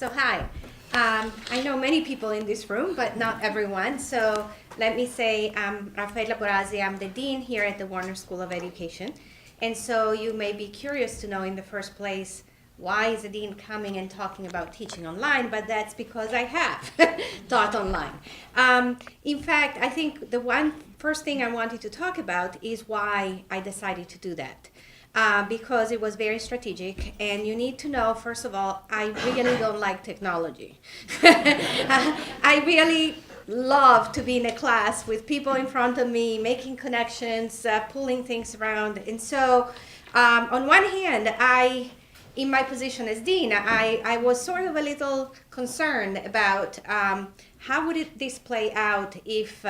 So hi, I know many people in this room, but not everyone. So let me say I'm Raffaella Borasi. I'm the dean here at the Warner School of Education. And so you may be curious to know in the first place, why is a dean coming and talking about teaching online? But that's because I have taught online. In fact, I think the first thing I wanted to talk about is why I decided to do that. Because it was very strategic, and you need to know, first of all, I really don't like technology. I really love to be in a class with people in front of me, making connections, pulling things around. And so, on one hand, in my position as dean, I was sort of a little concerned about how would this play out if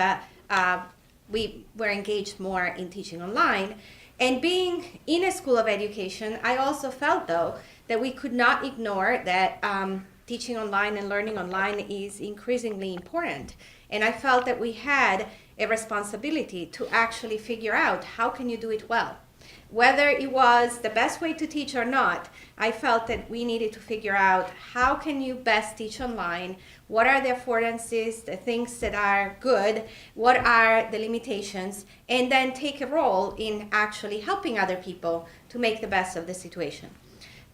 we were engaged more in teaching online. And being in a school of education, I also felt, though, that we could not ignore that teaching online and learning online is increasingly important. And I felt that we had a responsibility to actually figure out how can you do it well. Whether it was the best way to teach or not, I felt that we needed to figure out how can you best teach online, what are the affordances, the things that are good, what are the limitations, and then take a role in actually helping other people to make the best of the situation.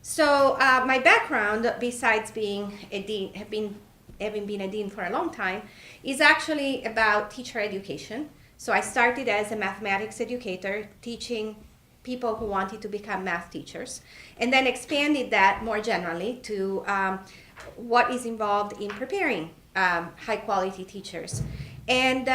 So my background, besides being a dean, having been a dean for a long time, is actually about teacher education. So I started as a mathematics educator, teaching people who wanted to become math teachers, and then expanded that more generally to what is involved in preparing high quality teachers. And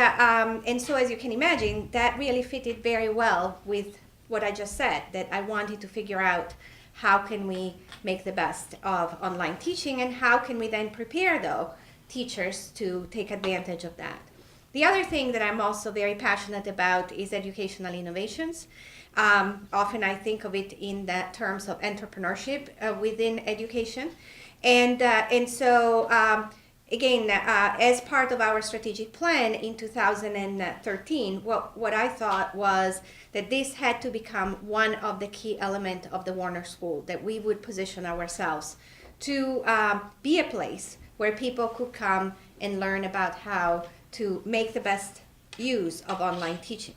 so, as you can imagine, that really fitted very well with what I just said, that I wanted to figure out how can we make the best of online teaching, and how can we then prepare, though, teachers to take advantage of that. The other thing that I'm also very passionate about is educational innovations. Often I think of it in the terms of entrepreneurship within education. And so, again, as part of our strategic plan in 2013, what I thought was that this had to become one of the key elements of the Warner School, that we would position ourselves to be a place where people could come and learn about how to make the best use of online teaching.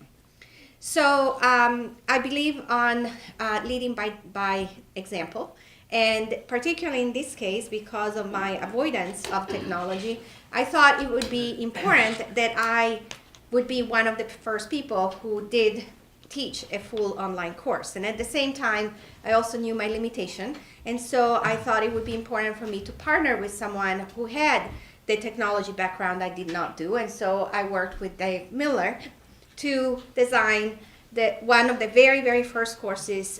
So I believe on leading by example, and particularly in this case, because of my avoidance of technology, I thought it would be important that I would be one of the first people who did teach a full online course. And at the same time, I also knew my limitation, and so I thought it would be important for me to partner with someone who had the technology background I did not do. And so I worked with Dave Miller to design one of the very, very first courses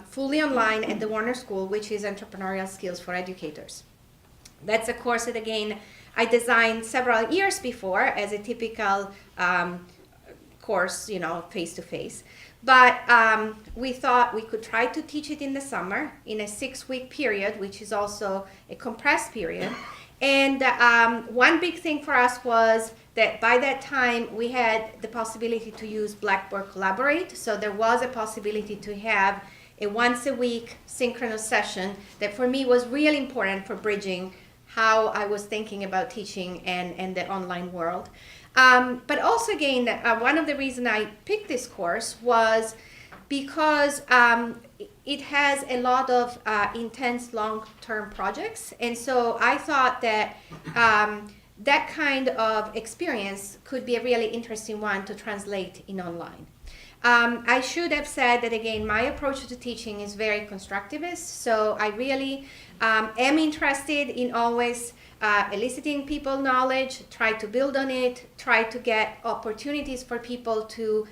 fully online at the Warner School, which is Entrepreneurial Skills for Educators. That's a course that, again, I designed several years before as a typical course, face-to-face. But we thought we could try to teach it in the summer in a 6-week period, which is also a compressed period. And one big thing for us was that by that time we had the possibility to use Blackboard Collaborate. So there was a possibility to have a once-a-week synchronous session that for me was really important for bridging how I was thinking about teaching and the online world. But also, again, one of the reasons I picked this course was because it has a lot of intense long-term projects. And so I thought that that kind of experience could be a really interesting one to translate in online. I should have said that, again, my approach to teaching is very constructivist. So I really am interested in always eliciting people's knowledge, try to build on it, try to get opportunities for people to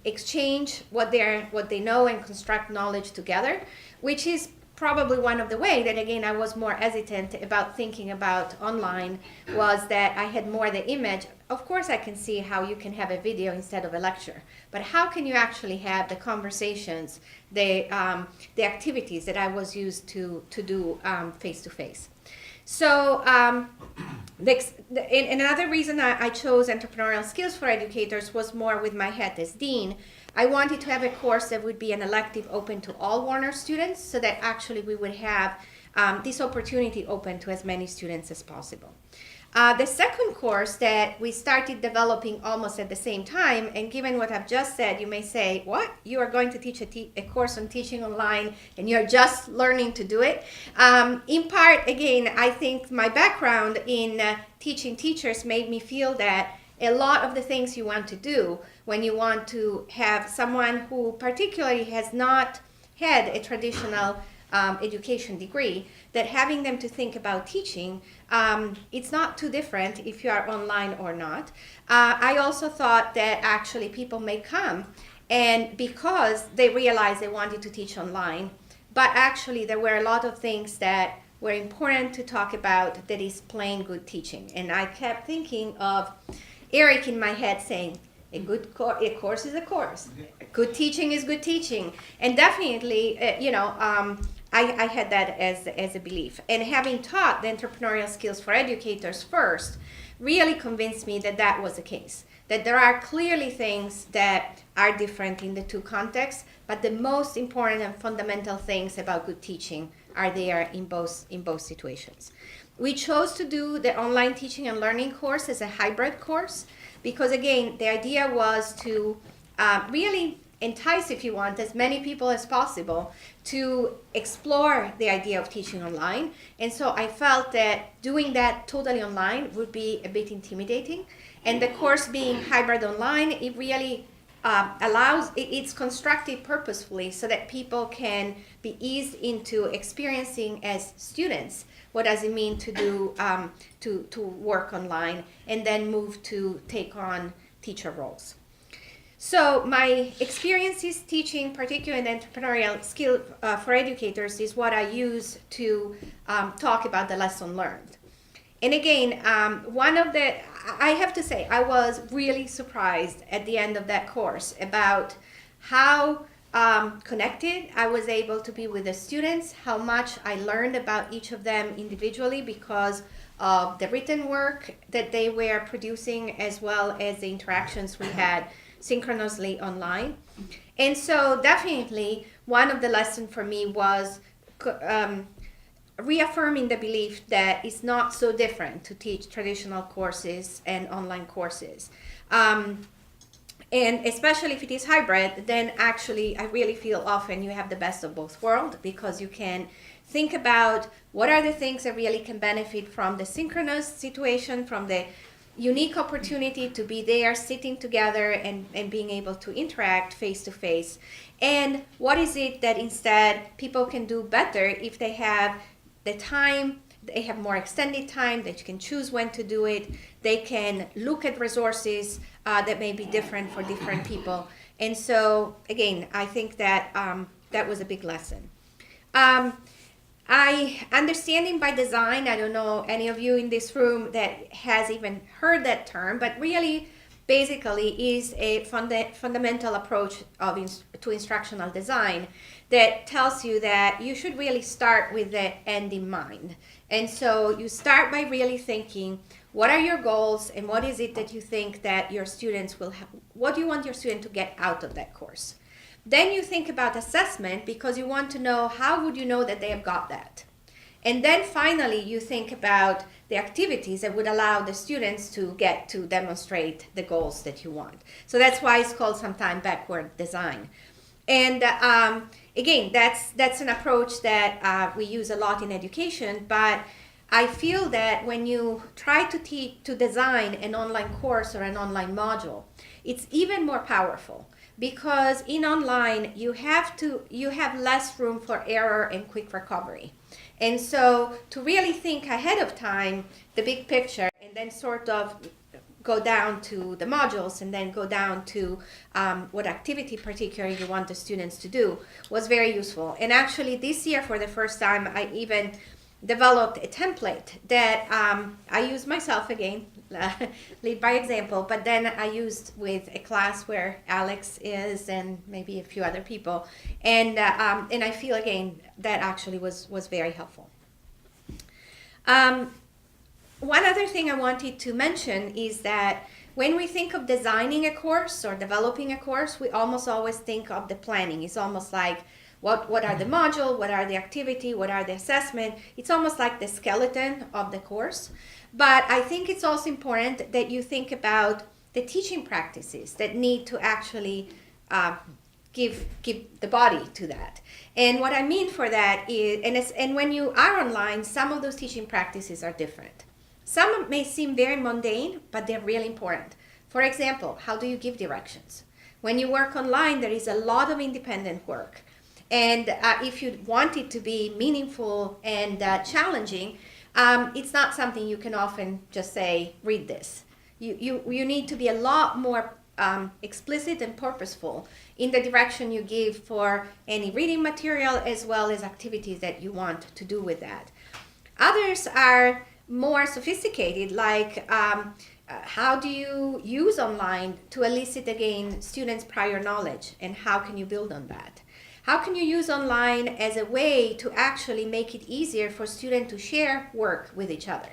exchange what they know and construct knowledge together, which is probably one of the ways that, again, I was more hesitant about thinking about online, was that I had more the image. Of course, I can see how you can have a video instead of a lecture, but how can you actually have the conversations, the activities that I was used to do face-to-face? So another reason I chose Entrepreneurial Skills for Educators was more with my hat as dean. I wanted to have a course that would be an elective open to all Warner students, so that actually we would have this opportunity open to as many students as possible. The second course that we started developing almost at the same time, and given what I've just said, you may say, what? You are going to teach a course on teaching online and you're just learning to do it? In part, again, I think my background in teaching teachers made me feel that a lot of the things you want to do when you want to have someone who particularly has not had a traditional education degree, that having them to think about teaching, it's not too different if you are online or not. I also thought that actually people may come and because they realized they wanted to teach online, but actually there were a lot of things that were important to talk about that is plain good teaching. And I kept thinking of Eric in my head saying, a course is a course. Good teaching is good teaching. And definitely, I had that as a belief. And having taught the entrepreneurial skills for educators first, really convinced me that that was the case. That there are clearly things that are different in the two contexts, but the most important and fundamental things about good teaching are there in both situations. We chose to do the online teaching and learning course as a hybrid course because, again, the idea was to really entice, if you want, as many people as possible to explore the idea of teaching online. And so I felt that doing that totally online would be a bit intimidating. And the course being hybrid online, it really it's constructed purposefully so that people can be eased into experiencing as students what does it mean to do to work online and then move to take on teacher roles. So my experiences teaching, particularly in entrepreneurial skill for educators, is what I use to talk about the lesson learned. And again, I have to say, I was really surprised at the end of that course about how connected I was able to be with the students, how much I learned about each of them individually because of the written work that they were producing as well as the interactions we had synchronously online. And so definitely one of the lessons for me was reaffirming the belief that it's not so different to teach traditional courses and online courses. And especially if it is hybrid, then actually I really feel often you have the best of both worlds because you can think about what are the things that really can benefit from the synchronous situation, from the unique opportunity to be there sitting together and being able to interact face to face. And what is it that instead people can do better if they have the time, they have more extended time, they can choose when to do it, they can look at resources that may be different for different people. And so again, I think that that was a big lesson. Understanding by design, I don't know any of you in this room that has even heard that term, but really basically is a fundamental approach to instructional design that tells you that you should really start with the end in mind. And so you start by really thinking, what are your goals and what is it that you think that your students will have, what do you want your student to get out of that course? Then you think about assessment because you want to know how would you know that they have got that. And then finally you think about the activities that would allow the students to get to demonstrate the goals that you want. So that's why it's called sometimes backward design. And again, that's an approach that we use a lot in education, but I feel that when you try to design an online course or an online module, it's even more powerful because in online you have less room for error and quick recovery. And so to really think ahead of time, the big picture, and then sort of go down to the modules and then go down to what activity particularly you want the students to do was very useful. And actually this year for the first time I even developed a template that I used myself again, lead by example, but then I used with a class where Alex is and maybe a few other people. And I feel again that actually was very helpful. One other thing I wanted to mention is that when we think of designing a course or developing a course, we almost always think of the planning. It's almost like, What are the module, what are the activity, what are the assessment. It's almost like the skeleton of the course. But I think it's also important that you think about the teaching practices that need to actually give the body to that. And what I mean for that is, and when you are online, some of those teaching practices are different. Some may seem very mundane, but they're really important. For example, how do you give directions? When you work online, there is a lot of independent work. And if you want it to be meaningful and challenging, it's not something you can often just say, read this. You need to be a lot more explicit and purposeful in the direction you give for any reading material as well as activities that you want to do with that. Others are more sophisticated, like how do you use online to elicit again students' prior knowledge, and how can you build on that? How can you use online as a way to actually make it easier for students to share work with each other?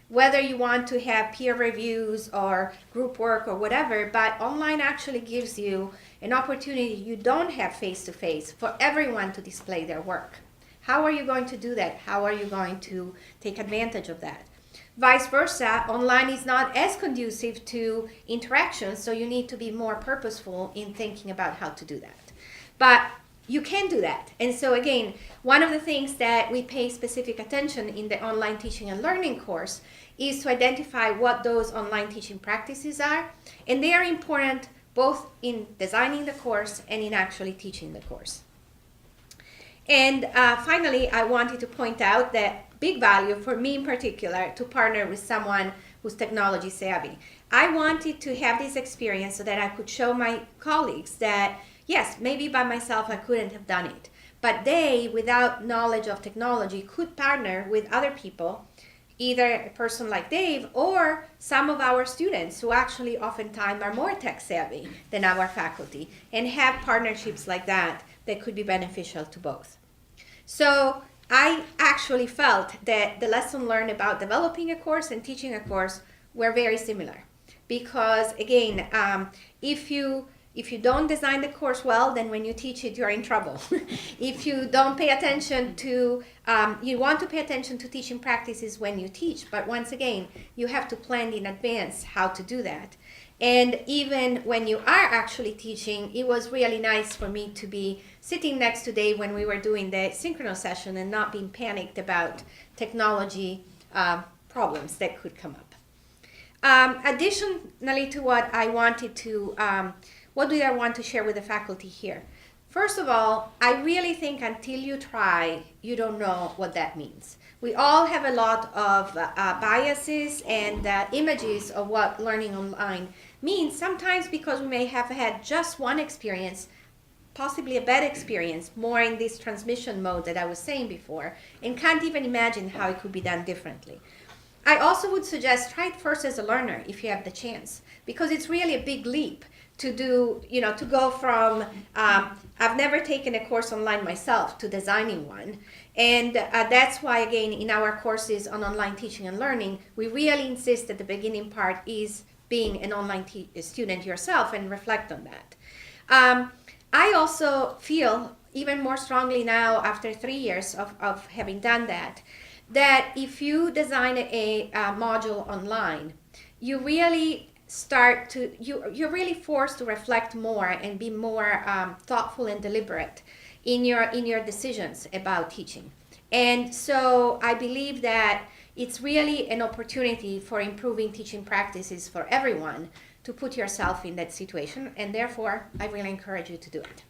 Whether you want to have peer reviews or group work or whatever, but online actually gives you an opportunity you don't have face-to-face for everyone to display their work. How are you going to do that? How are you going to take advantage of that? Vice versa, online is not as conducive to interaction, so you need to be more purposeful in thinking about how to do that. But you can do that. And so again, one of the things that we pay specific attention in the online teaching and learning course is to identify what those online teaching practices are. And they are important both in designing the course and in actually teaching the course. And finally, I wanted to point out that big value for me in particular to partner with someone who's technology savvy. I wanted to have this experience so that I could show my colleagues that yes, maybe by myself I couldn't have done it, but they, without knowledge of technology, could partner with other people, either a person like Dave or some of our students who actually oftentimes are more tech savvy than our faculty, and have partnerships like that that could be beneficial to both. So I actually felt that the lesson learned about developing a course and teaching a course were very similar, because again, if you don't design the course well, then when you teach it, you're in trouble. If you don't pay attention to, you want to pay attention to teaching practices when you teach, but once again, you have to plan in advance how to do that. And even when you are actually teaching, it was really nice for me to be sitting next to Dave when we were doing the synchronous session and not being panicked about technology problems that could come up. Additionally to what I wanted to, what do I want to share with the faculty here? First of all, I really think until you try, you don't know what that means. We all have a lot of biases and images of what learning online means, sometimes because we may have had just one experience, possibly a bad experience, more in this transmission mode that I was saying before, and can't even imagine how it could be done differently. I also would suggest try it first as a learner if you have the chance, because it's really a big leap to do, to go from, I've never taken a course online myself to designing one. And that's why, again, in our courses on online teaching and learning, we really insist that the beginning part is being an online student yourself and reflect on that. I also feel even more strongly now, after 3 years of having done that if you design a module online, you really start to, you're really forced to reflect more and be more thoughtful and deliberate in your decisions about teaching. And so I believe that it's really an opportunity for improving teaching practices for everyone to put yourself in that situation, and therefore I really encourage you to do it.